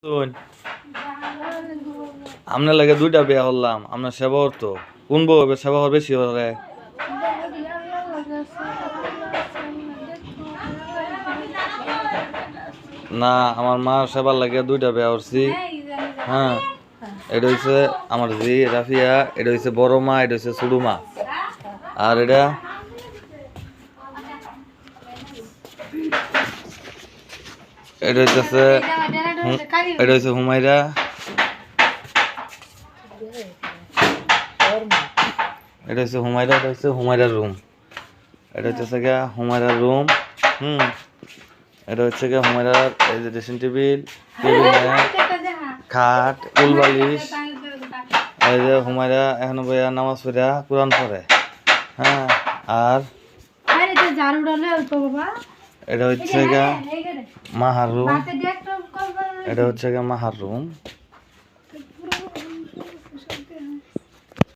শোন, আপনার লাগে দুইটা বিয়া করলাম, আপনার সেবা করতো কোন বউ হবে সেবা করবে বেশি করে? না, আমার মার সেবার লাগে দুইটা বিয়া করছি। হ্যাঁ, এটা হচ্ছে আমার জি রাফিয়া, এটা হচ্ছে বড় মা, এটা হচ্ছে ছোট মা। আর এটা এটা হচ্ছে এটা হচ্ছে হুমায়রা। এটা হচ্ছে হুমায়রা, এটা হচ্ছে হুমায়রার রুম। এটা হচ্ছে গিয়া হুমায়রার রুম। এটা হচ্ছে গিয়া হুমায়রার এই যে ড্রেসিং টেবিল, খাট, উল বালিশ। এই যে হুমায়রা এখনো বইয়া নামাজ পড়া কোরআন পড়ে। হ্যাঁ, আর এটা হচ্ছে গিয়া মাহার রুম। এটা হচ্ছে গিয়া মাহার রুম।